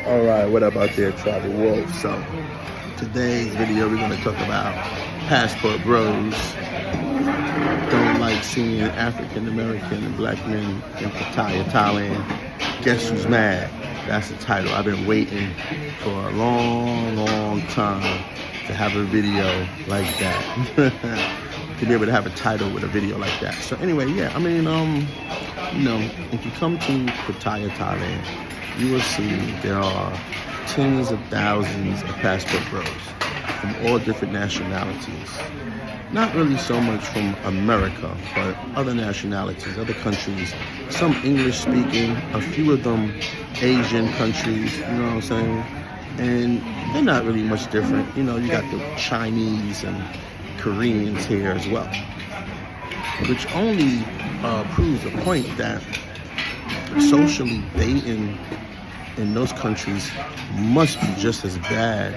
Alright, what up out there, travel world? So, today's video we're going to talk about passport bros don't like seeing African American and black men in Pattaya, Thailand. Guess who's mad? That's the title. I've been waiting for a long time to have a video like that. To be able to have a title with a video like that. So anyway, yeah, I mean, if you come to Pattaya, Thailand, you will see there are tens of thousands of passport bros from all different nationalities. Not really so much from America, but other nationalities, other countries, some English speaking, a few of them Asian countries, you know what I'm saying? And they're not really much different. You know, you got the Chinese and Koreans here as well, which only proves the point that socially dating in those countries must be just as bad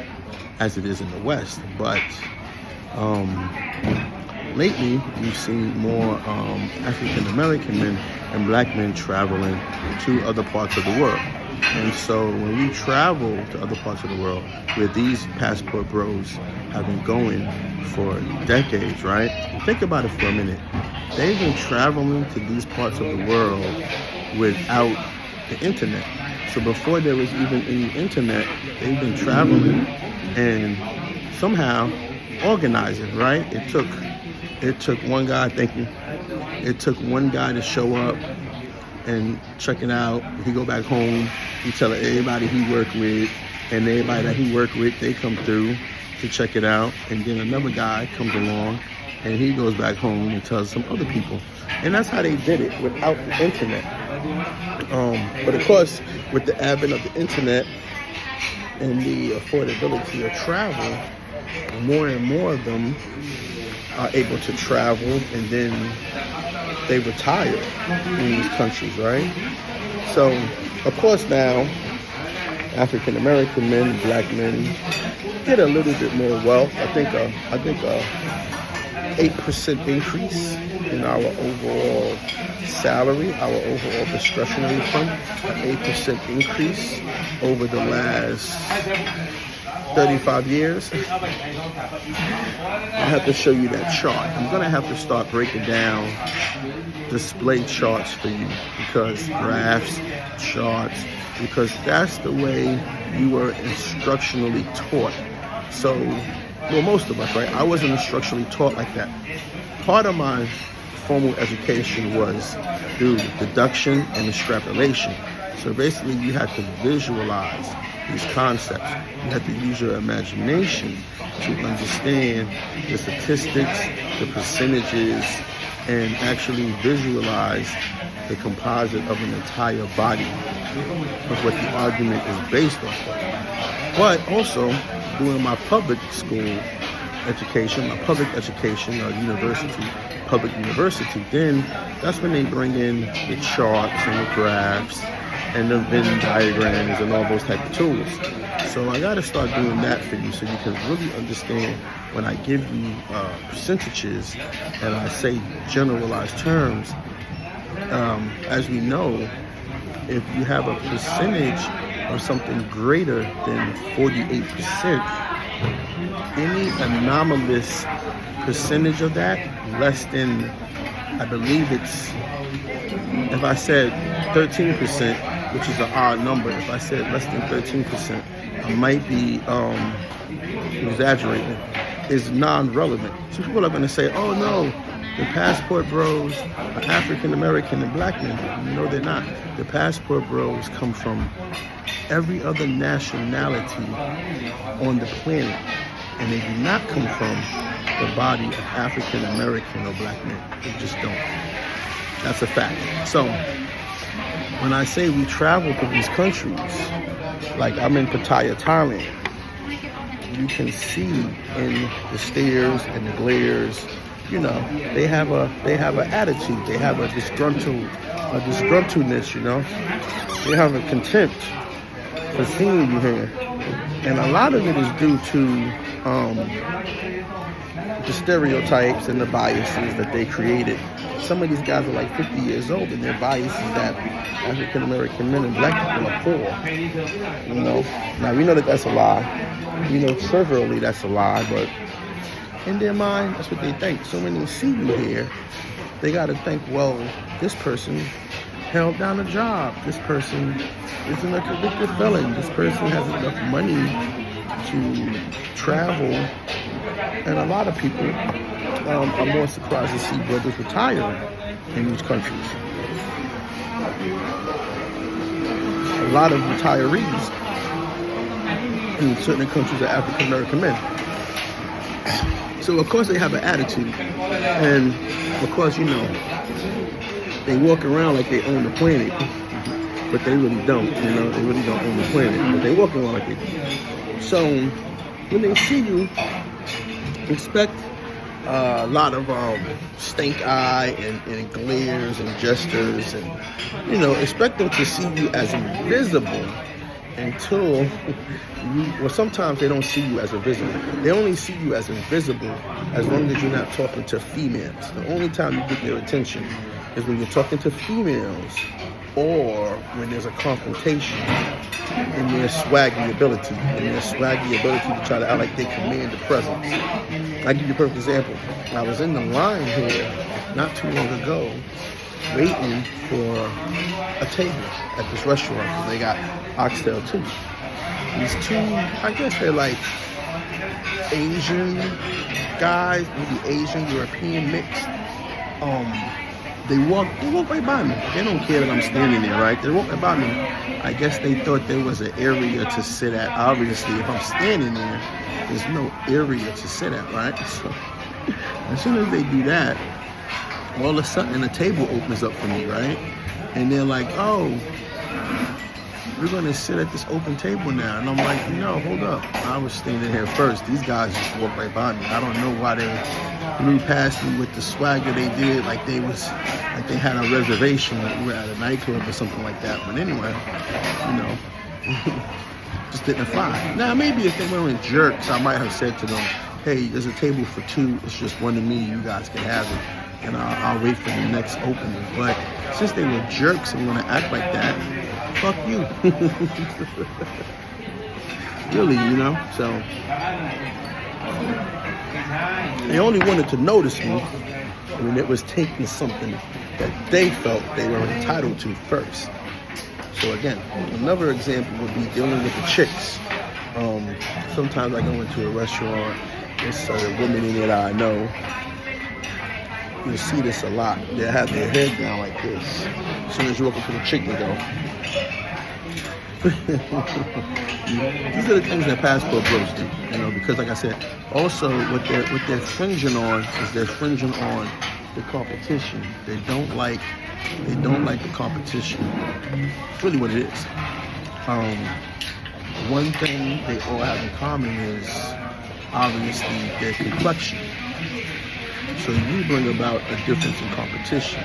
as it is in the West. But lately we've seen more African American men and black men traveling to other parts of the world. And so when we travel to other parts of the world where these passport bros have been going for decades, right? Think about it for a minute. They've been traveling to these parts of the world without the internet. So before there was even any internet, they've been traveling and somehow organizing, right? It took one guy, it took one guy to show up and check it out. He go back home, he tell everybody he worked with, and everybody that he worked with, they come through to check it out. And then another guy comes along and he goes back home and tells some other people. And that's how they did it without the internet. But of course, with the advent of the internet and the affordability of travel, more and more of them are able to travel, and then they retire in these countries, right? So, of course now, African American men, black men get a little bit more wealth. I think 8% increase in our overall salary, our overall discretionary fund, an 8% increase over the last 35 years. I have to show you that chart. I'm gonna have to start breaking down display charts for you, because graphs, charts, because that's the way you were instructionally taught. So, well, most of us, right? I wasn't instructionally taught like that. Part of my formal education was through deduction and extrapolation. So basically you had to visualize these concepts. You had to use your imagination to understand the statistics, the percentages, and actually visualize the composite of an entire body of what the argument is based on. But also, during my public school education, my public education public university, then that's when they bring in the charts and the graphs and the Venn diagrams and all those type of tools. So I got to start doing that for you, so you can really understand when I give you percentages and I say generalized terms. As we know, if you have a percentage of something greater than 48%, any anomalous percentage of that, less than, I believe it's, if I said 13%, which is an odd number, if I said less than 13%, I might be exaggerating, is non-relevant. So people are going to say, oh no, the passport bros are African American and black men. No, they're not. The passport bros come from every other nationality on the planet, and they do not come from the body of African American or black men. They just don't. That's a fact. So when I say we travel to these countries, like I'm in Pattaya, Thailand, you can see in the stares and the glares, you know, they have an attitude, they have a disgruntledness, you know, they have a contempt for seeing you here. And a lot of it is due to the stereotypes and the biases that they created some of these guys are like 50 years old, and their bias is that African American men and black people are poor. You know, now we know that that's a lie. You know, trivially that's a lie, but in their mind, that's what they think. So when they see you here, they got to think, well, this person held down a job. This person isn't a convicted felon. This person has enough money to travel. And a lot of people are more surprised to see brothers retiring in these countries. A lot of retirees in certain countries are African American men. So of course they have an attitude, and of course, you know, they walk around like they own the planet, but they really don't. You know, they really don't own the planet, but they walk around like they do. So when they see you, expect a lot of stink eye and glares and gestures, and you know, expect them to see you as invisible until you, well, sometimes they don't see you as invisible. They only see you as invisible as long as you're not talking to females. The only time you get their attention is when you're talking to females, or when there's a confrontation in their swaggy ability, to try to act like they command the presence. I'll give you a perfect example. I was in the line here not too long ago, waiting for a table at this restaurant, because they got oxtail too. These two, I guess they're like Asian guys, maybe Asian European mixed. They walk right by me. They don't care that I'm standing there, right? They walk right by me. I guess they thought there was an area to sit at. Obviously, if I'm standing there, there's no area to sit at, right? So as soon as they do that, all of a sudden the table opens up for me, right? And they're like, oh, we're gonna sit at this open table now. And I'm like, no, hold up. I was standing here first. These guys just walked right by me. I don't know why they blew past me with the swagger they did, like they had a reservation, like we were at a nightclub or something like that. But anyway, you know, just didn't fly. Now maybe if they weren't jerks, I might have said to them, hey, there's a table for two, it's just one to me, you guys can have it, and I'll wait for the next opening. But since they were jerks and want to act like that, fuck you. Really, you know, so they only wanted to notice me when it was taking something that they felt they were entitled to first. So again, another example would be dealing with the chicks. Sometimes I go into a restaurant, there's a woman in there that I know. You'll see this a lot. They have their head down like this. As soon as you walk up to the chick, they go. These are the things that passport bros do, you know, because like I said, also what they're fringing on is they're fringing on the competition. They don't like the competition. It's really what it is. One thing they all have in common is obviously their complexion. So you bring about a difference in competition.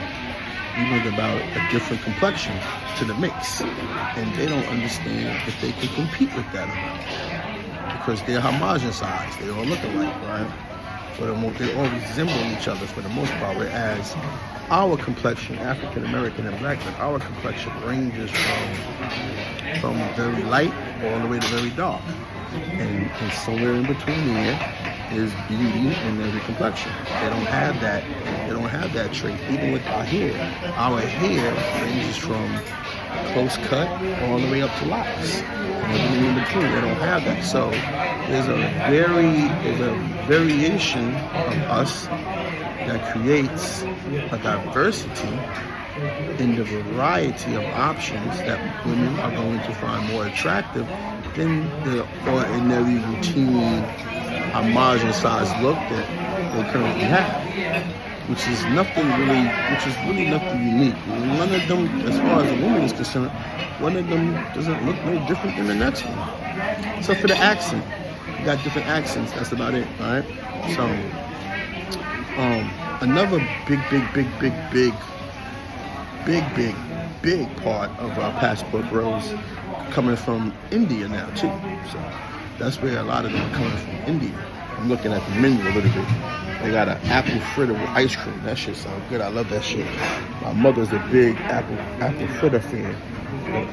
You bring about a different complexion to the mix. And they don't understand if they can compete with that or not. Because they're homogenized. They all look alike, right? They all resemble each other for the most part. Whereas our complexion, African American and black, our complexion ranges from very light all the way to very dark. And somewhere in between there is beauty in every complexion. They don't have that. They don't have that trait. Even with our hair ranges from close cut all the way up to locks. And everything in between, they don't have that. So there's a variation of us that creates a diversity in the variety of options that women are going to find more attractive than the ordinary routine homogenized look that they currently have, which is really nothing unique. One of them, as far as a woman is concerned, one of them doesn't look no different than the next one, except for the accent. You got different accents. That's about it, right? So, another big part of our passport bros coming from India now too. So that's where a lot of them are coming from, India. I'm looking at the menu a little bit. They got an apple fritter with ice cream. That shit sounds good. I love that shit. My mother's a big apple fritter fan.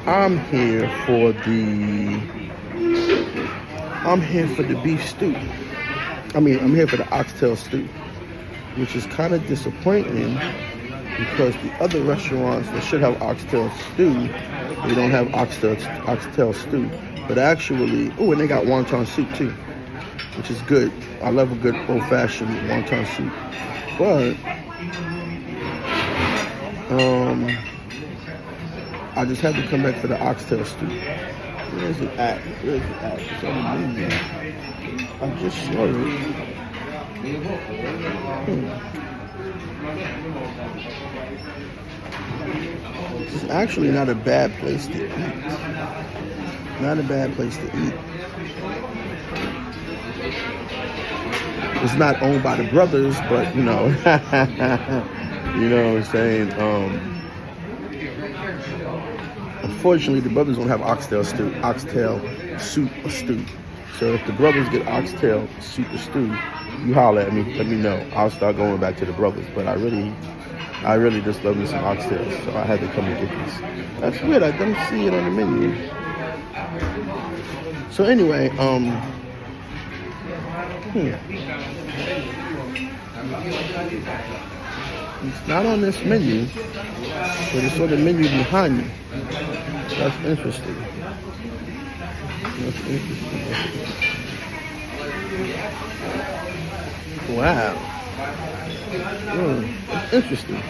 I'm here for the beef stew. I'm here for the oxtail stew, which is kind of disappointing because the other restaurants that should have oxtail stew, they don't have oxtail stew. But actually, oh, and they got wonton soup too, which is good. I love a good old-fashioned wonton soup. But I just had to come back for the oxtail stew. Where's it at? It's on the menu. I just saw it. It's actually not a bad place to eat. Not a bad place to eat. It's not owned by the brothers, but you know, you know what I'm saying. Unfortunately, the brothers don't have oxtail soup or stew. So if the brothers get oxtail soup or stew, you holler at me. Let me know. I'll start going back to the brothers. But I really just love me some oxtails, so I had to come and get this. That's weird. I don't see it on the menu. So anyway, it's not on this menu, but it's on the menu behind me. That's interesting. Wow. That's interesting.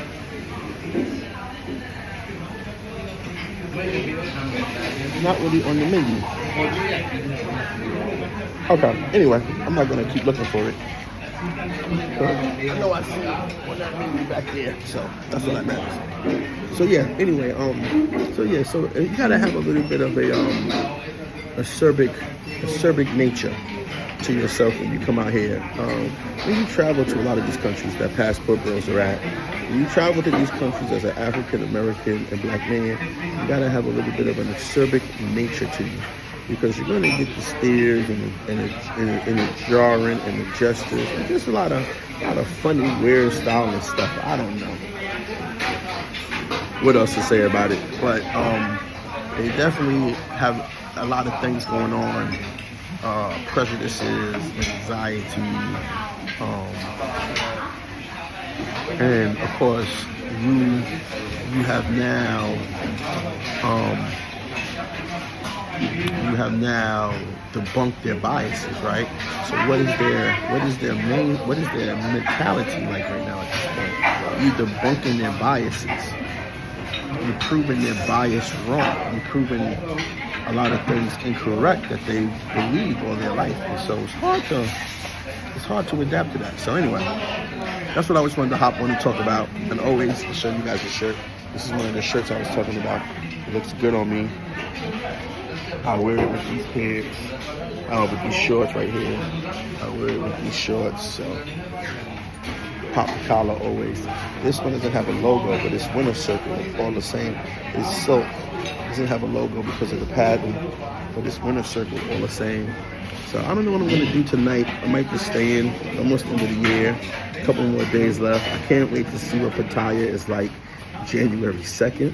It's not really on the menu. Okay, anyway, I'm not going to keep looking for it. I know I see it on that menu back there, so that's what that matters. So yeah, anyway, so you gotta have a little bit of a acerbic nature to yourself when you come out here. When you travel to a lot of these countries that passport bros are at, when you travel to these countries as an African American and black man, you gotta have a little bit of an acerbic nature to you. Because you're going to get the stares and the jarring and the gestures and just a lot of funny, weird style and stuff. I don't know what else to say about it, but they definitely have a lot of things going on, prejudices, anxiety, and of course you have now debunked their biases, right? So what is their mentality like right now at this point? You're debunking their biases. You're proving their bias wrong. You're proving a lot of things incorrect that they believe all their life. And so it's hard to adapt to that. So anyway, that's what I always wanted to hop on and talk about. And always show you guys a shirt. This is one of the shirts I was talking about. It looks good on me. I wear it with these pants, with these shorts right here. I wear it with these shorts, so pop the collar always. This one doesn't have a logo, but it's winter circle. It's all the same. It's silk. It doesn't have a logo because of the pattern, but it's winter circle all the same. So I don't know what I'm going to do tonight. I might just stay in. It's almost the end of the year. A couple more days left. I can't wait to see what Pattaya is like January 2nd.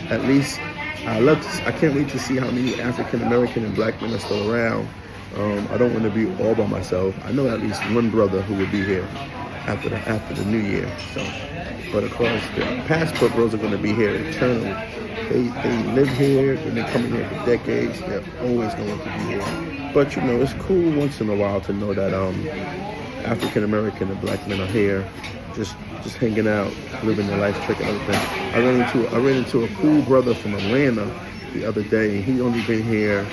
At least. I can't wait to see how many African American and black men are still around. I don't want to be all by myself. I know at least one brother who will be here after the new year. So, but of course, the passport bros are going to be here eternally. They live here. They've been coming here for decades. They're always going to be here. But you know, it's cool once in a while to know that African American and black men are here, just hanging out, living their life, checking other things. I ran into a cool brother from Atlanta the other day, and he only been here.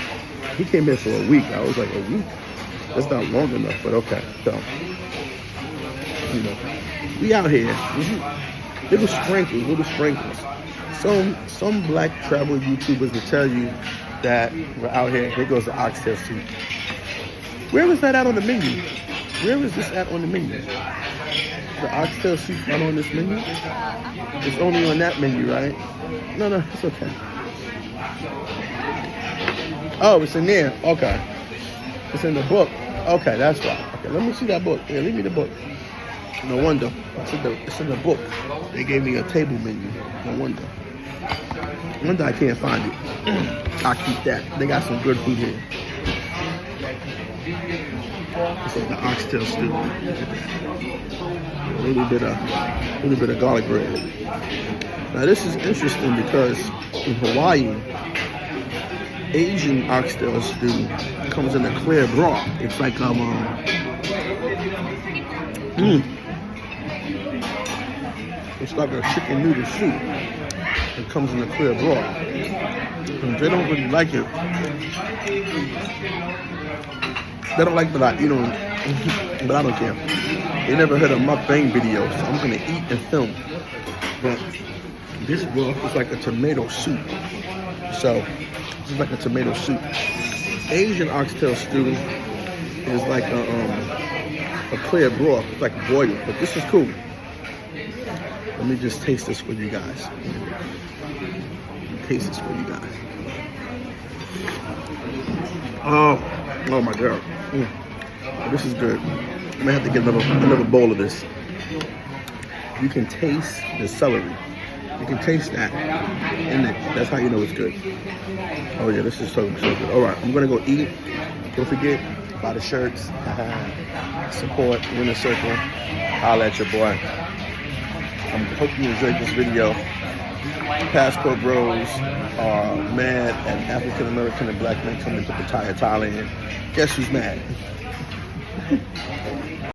He came here for a week. I was like, a week? That's not long enough, but okay. So, you know, we out here. Little sprinkles. Some black travel YouTubers will tell you that we're out here. Here goes the oxtail soup. Where is that at on the menu? Where is this at on the menu? The oxtail soup not on this menu? It's only on that menu, right? No, it's okay. Oh, it's in there. Okay. It's in the book. Okay, that's right. Okay, let me see that book. Yeah, leave me the book. No wonder. It's in the book. They gave me a table menu. No wonder. No wonder I can't find it. I'll keep that. They got some good food here. This is the oxtail stew. A little bit of garlic bread. Now this is interesting because in Hawaii, Asian oxtail stew comes in a clear broth. It's like it's like a chicken noodle soup. It comes in a clear broth. And they don't really like it. They don't like that I eat them, but I don't care. They never heard of mukbang videos, so I'm gonna eat and film. But this broth is like a tomato soup. So this is like a tomato soup. Asian oxtail stew is like a clear broth. It's like boiled, but this is cool. Let me just taste this for you guys. Taste this for you guys. Oh my God. This is good. I'm gonna have to get another bowl of this. You can taste the celery. You can taste that in it. That's how you know it's good. Oh yeah, this is so good. All right, I'm gonna go eat. Don't forget, buy the shirts. Support Winner Circle. Holla at your boy. I hope you enjoyed this video. Passport bros are mad at African American and black men coming to Pattaya, Thailand. Guess who's mad?